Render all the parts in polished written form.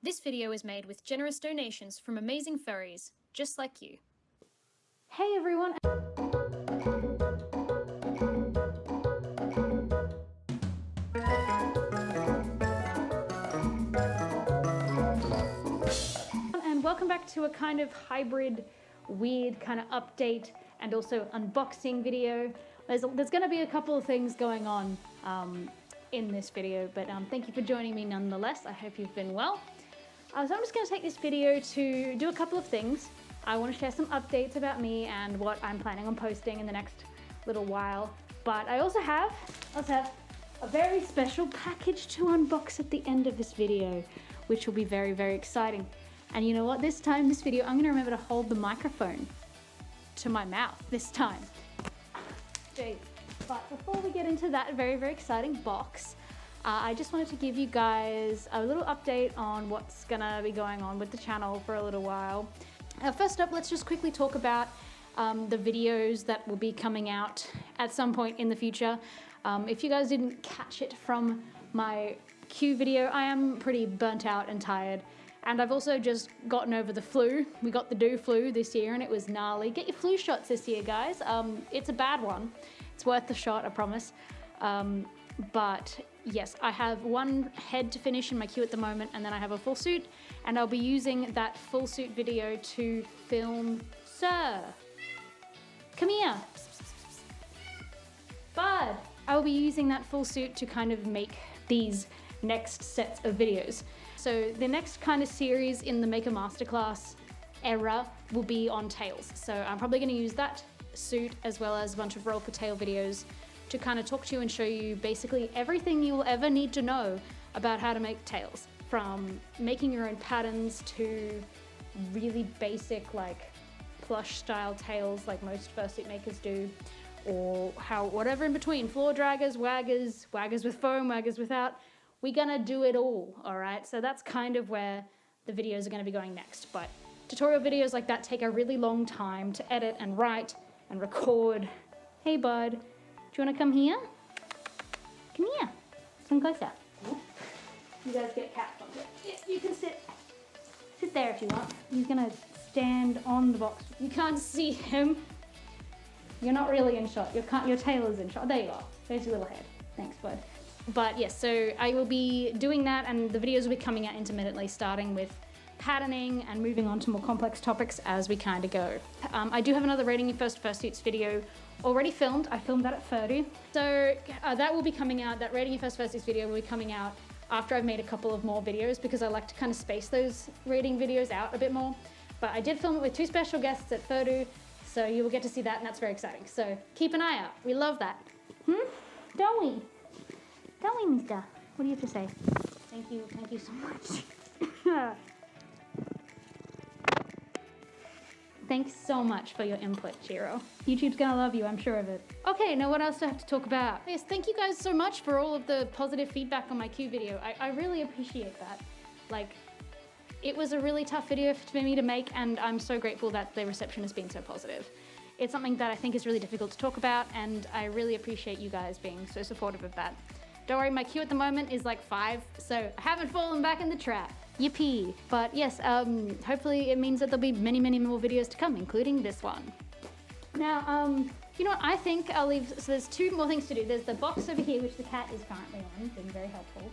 This video is made with generous donations from amazing furries, just like you. Hey everyone! And welcome back to a kind of hybrid, weird kind of update and also unboxing video. There's going to be a couple of things going on in this video, but thank you for joining me nonetheless. I hope you've been well. So I'm just going to take this video to do a couple of things. I want to share some updates about me and what I'm planning on posting in the next little while. But I also have a very special package to unbox at the end of this video, which will be very, very exciting. And you know what? This time, this video, I'm going to remember to hold the microphone to my mouth this time. Jeez. But before we get into that very, very exciting box, I just wanted to give you guys a little update on what's gonna be going on with the channel for a little while. First up, let's just quickly talk about the videos that will be coming out at some point in the future. If you guys didn't catch it from my Q video, I am pretty burnt out and tired. And I've also just gotten over the flu. We got the do flu this year and it was gnarly. Get your flu shots this year, guys. It's a bad one. It's worth the shot, I promise. But yes, I have one head to finish in my queue at the moment, and then I have a full suit, and I'll be using that full suit video to film Sir. Come here. Bud. I will be using that full suit to kind of make these next sets of videos. So the next kind of series in the Maker Masterclass era will be on tails. So I'm probably going to use that suit as well as a bunch of roll for tail videos to kind of talk to you and show you basically everything you will ever need to know about how to make tails, from making your own patterns to really basic like plush style tails like most fursuit makers do, or how whatever in between, floor draggers, waggers, waggers with foam, waggers without. We're gonna do it all right? So that's kind of where the videos are gonna be going next. But tutorial videos like that take a really long time to edit and write and record. Hey bud. Do you want to come here? Come here. Come closer. You guys get cat from it. Yeah, you can sit there if you want. He's gonna stand on the box. You can't see him. You're not really in shot. Your tail is in shot. There you are. There's your little head. Thanks, bud. But yes, so I will be doing that, and the videos will be coming out intermittently, starting with patterning and moving on to more complex topics as we kind of go. I do have another rating your first fursuits video already filmed. I filmed that at Furdu. So that will be coming out, that rating your first fursuits video will be coming out after I've made a couple of more videos, because I like to kind of space those rating videos out a bit more. But I did film it with 2 special guests at Furdu, so you will get to see that, and that's very exciting. So keep an eye out. We love that. Don't we? Don't we, mister? What do you have to say? Thank you so much. Thanks so much for your input, Chiro. YouTube's gonna love you, I'm sure of it. Okay, now what else do I have to talk about? Yes, thank you guys so much for all of the positive feedback on my Q video. I really appreciate that. Like, it was a really tough video for me to make, and I'm so grateful that the reception has been so positive. It's something that I think is really difficult to talk about, and I really appreciate you guys being so supportive of that. Don't worry, my queue at the moment is like 5, so I haven't fallen back in the trap. Yippee. But yes, hopefully it means that there'll be many, many more videos to come, including this one. Now, you know what, I think I'll leave, so there's 2 more things to do. There's the box over here, which the cat is currently on, being very helpful.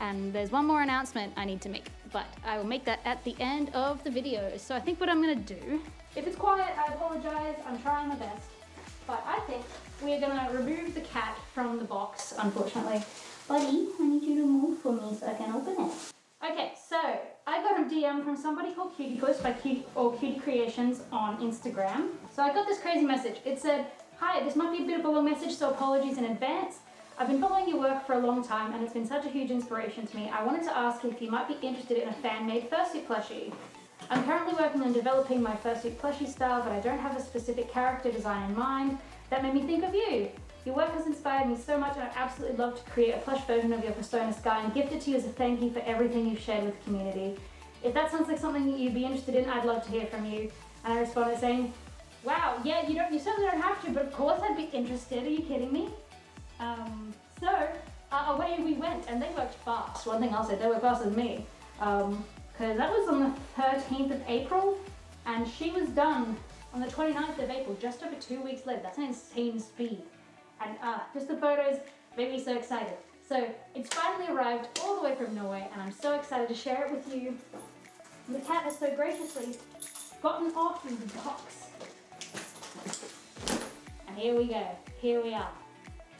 And there's one more announcement I need to make, but I will make that at the end of the video. So I think what I'm gonna do, if it's quiet, I apologize, I'm trying my best. But I think we're gonna remove the cat from the box, unfortunately. Buddy, I need you to move for me so I can open it. Okay, so I got a DM from somebody called Cutie Puss by Cutie Creations on Instagram. So I got this crazy message. It said, "Hi, this might be a bit of a long message, so apologies in advance. I've been following your work for a long time and it's been such a huge inspiration to me. I wanted to ask if you might be interested in a fan-made fursuit plushie. I'm currently working on developing my fursuit plushie style, but I don't have a specific character design in mind. That made me think of you. Your work has inspired me so much, and I'd absolutely love to create a plush version of your persona Sky and gift it to you as a thank you for everything you've shared with the community. If that sounds like something you'd be interested in, I'd love to hear from you." And I responded saying, "Wow, yeah, you certainly don't have to, but of course I'd be interested. Are you kidding me?" So away we went, and they worked fast. One thing I'll say, they worked faster than me. because that was on the 13th of April and she was done on the 29th of April, just over 2 weeks later. That's an insane speed. And just the photos made me so excited. So it's finally arrived all the way from Norway and I'm so excited to share it with you. And the cat has so graciously gotten off of the box. And here we go, here we are.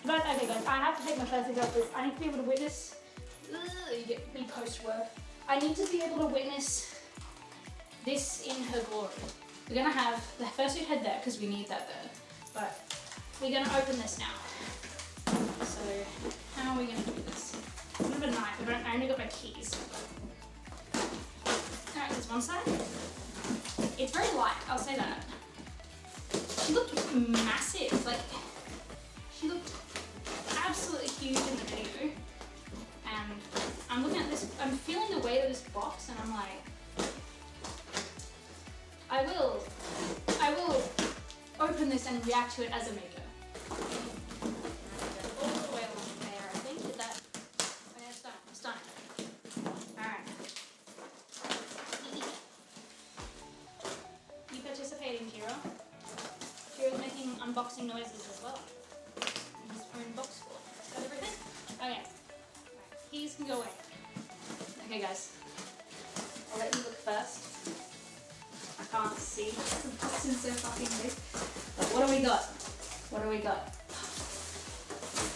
But okay guys, I have to take my first thing off this. I need to be able to witness, you get me post-work. I need to be able to witness this in her glory. We're gonna have the fursuit head there because we need that there. But we're gonna open this now. So how are we gonna do this? I don't have a knife, I only got my keys. Alright, there's one side. It's very light, I'll say that. She looked massive, like she looked absolutely huge in the video. And I'm looking at this, I'm feeling the weight of this box and I'm like, I will open this and react to it as a maker. All the way along there, I think. Did that? Okay, it's done. Alright. You participating, Kira? Kira's making unboxing noises as well. In his own box score. Is that everything? Okay. Alright. Keys can go away. Okay, guys. I'll let you look first. I can't see. The box is so fucking big. But what do we got? What do we got?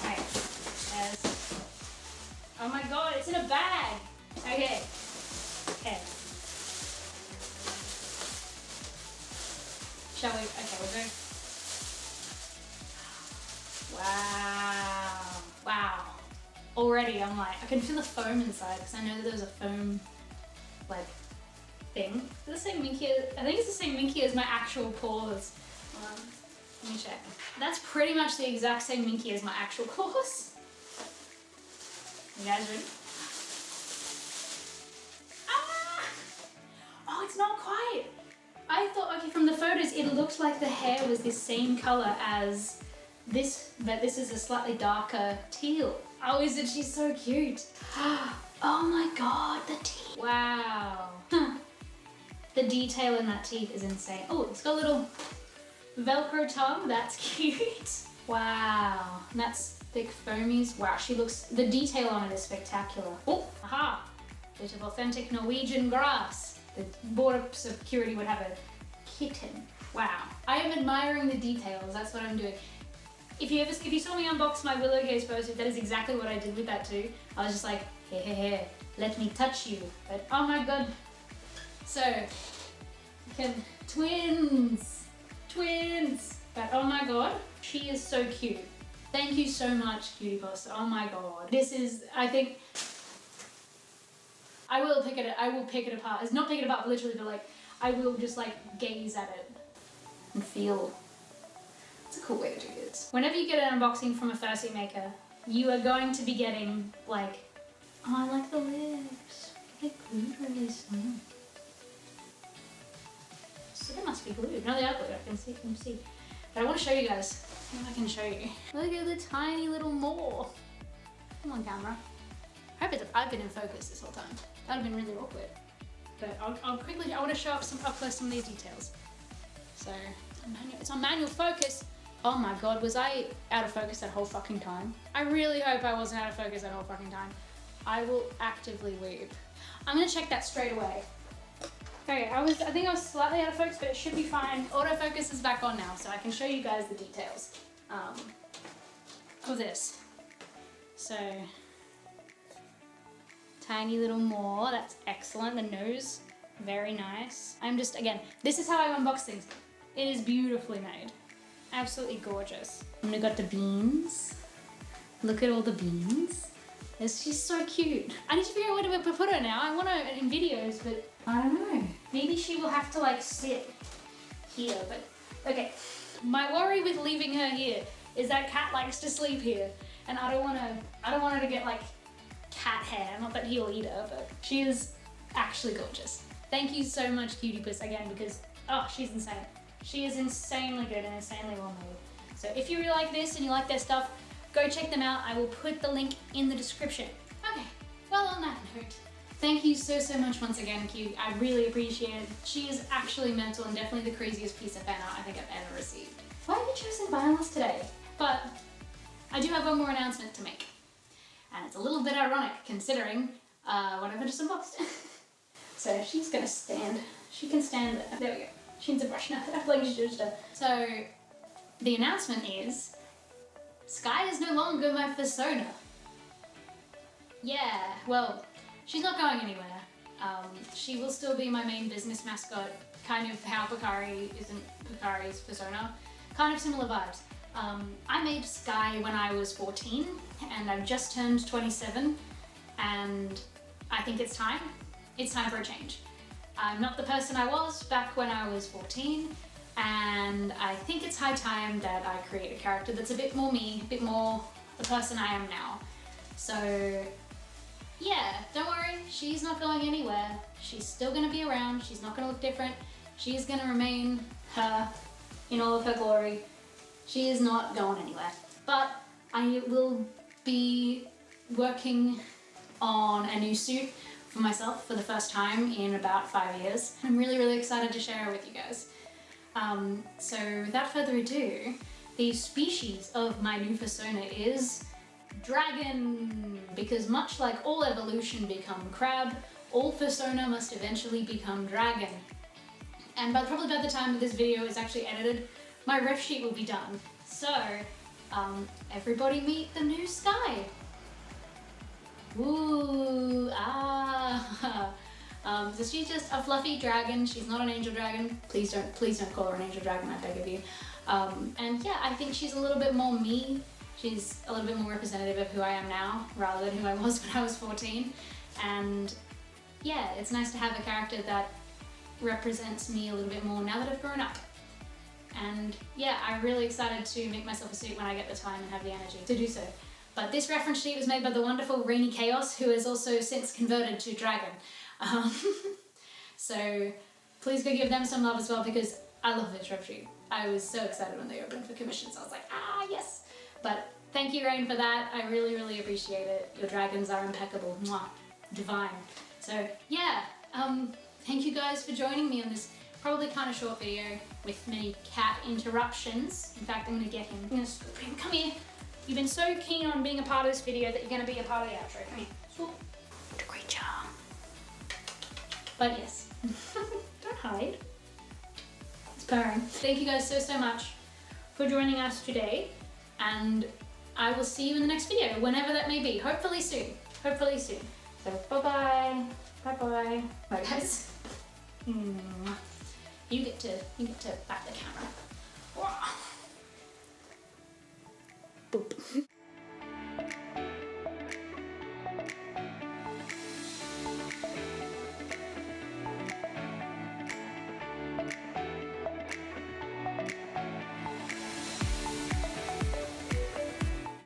Okay. There's... Oh my god, it's in a bag! Okay. Okay. Shall we? Okay, we'll go. Wow. Wow. Already I'm like, I can feel the foam inside because I know that there's a foam, like, thing. Is it the same minky? I think it's the same minky as my actual paws. Let me check. That's pretty much the exact same minky as my actual paws. You guys ready? Ah! Oh, it's not quite. I thought, okay, from the photos, it looked like the hair was the same color as this, but this is a slightly darker teal. Oh, isn't she so cute? Oh my god, the teeth. Wow. The detail in that teeth is insane. Oh, it's got a little Velcro tongue. That's cute. Wow. And that's thick foamies. Wow, she looks, the detail on it is spectacular. Oh, aha. Bit of authentic Norwegian grass. The border security would have a kitten. Wow. I am admiring the details. That's what I'm doing. If you saw me unbox my Willow Gaze fursuit, that is exactly what I did with that too. I was just like, hey, let me touch you. But oh my god. So, twins. But oh my god, she is so cute. Thank you so much, Cutie Poster. Oh my god. This is, I think, I will pick it apart. It's not pick it apart literally, but like, I will just like gaze at it and feel. It's a cool way to do this. Whenever you get an unboxing from a fursuit maker, you are going to be getting like, oh, I like the lips. They're glued really slow. So they must be glued. No, they are glued. I can see. But I want to show you guys. See if I can show you. Look at the tiny little more. Come on, camera. I hope I've been in focus this whole time. That would have been really awkward. But I'll quickly, I want to show up close some of these details. So, it's on manual focus. Oh my god, was I out of focus that whole fucking time? I really hope I wasn't out of focus that whole fucking time. I will actively weep. I'm gonna check that straight away. Okay, I think I was slightly out of focus, but it should be fine. Autofocus is back on now, so I can show you guys the details of this. So, tiny little more, that's excellent. The nose, very nice. Again, this is how I unbox things. It is beautifully made. Absolutely gorgeous. And we got the beans. Look at all the beans. She's so cute. I need to figure out where to put her now. I want her in videos, but I don't know. Maybe she will have to like sit here, but okay. My worry with leaving her here is that Cat likes to sleep here, and I don't want her to get like cat hair. Not that he'll eat her, but she is actually gorgeous. Thank you so much, Cutie Puss, again, because oh, she's insane. She is insanely good and insanely well made. So if you really like this and you like their stuff, go check them out. I will put the link in the description. Okay, well on that note, Thank you so much once again, Q. I really appreciate it. She is actually mental and definitely the craziest piece of fan art I think I've ever received. Why have you chosen violence today? But I do have one more announcement to make. And it's a little bit ironic considering what I've just unboxed. So she's gonna stand. She can stand there. There we go. She needs a brush now. I feel like she should have done. So the announcement is Sky is no longer my fursona. Yeah, well, she's not going anywhere. She will still be my main business mascot, kind of how Picari isn't Picari's fursona. Kind of similar vibes. I made Sky when I was 14 and I've just turned 27 and I think it's time. It's time for a change. I'm not the person I was back when I was 14 and I think it's high time that I create a character that's a bit more me, a bit more the person I am now. So yeah, don't worry, she's not going anywhere. She's still gonna be around, she's not gonna look different. She's gonna remain her in all of her glory. She is not going anywhere. But I will be working on a new suit for myself for the first time in about 5 years. I'm really excited to share it with you guys. So without further ado, the species of my new fursona is dragon, because much like all evolution become crab, all fursona must eventually become dragon. And probably by the time that this video is actually edited, my ref sheet will be done. So, everybody meet the new Sky. Ooh, so she's just a fluffy dragon. She's not an angel dragon. Please don't call her an angel dragon, I beg of you. And yeah, I think she's a little bit more me. She's a little bit more representative of who I am now, rather than who I was when I was 14. And yeah, it's nice to have a character that represents me a little bit more now that I've grown up. And yeah, I'm really excited to make myself a suit when I get the time and have the energy to do so. But this reference sheet was made by the wonderful Rainy Chaos, who has also since converted to dragon. So please go give them some love as well, because I love this ref sheet. I was so excited when they opened for commissions. I was like, yes. But thank you, Rain, for that. I really appreciate it. Your dragons are impeccable. Mwah. Divine. So yeah, thank you guys for joining me on this probably kind of short video with many cat interruptions. In fact, I'm gonna get him. I'm gonna scoop him. Come here. You've been so keen on being a part of this video that you're gonna be a part of the outro. Come here. Swoop. What a creature. But yes, don't hide. It's purring. Thank you guys so much for joining us today, and I will see you in the next video, whenever that may be. Hopefully soon. Hopefully soon. So bye-bye. Bye-bye. Bye, guys. You get to back the camera. Boop.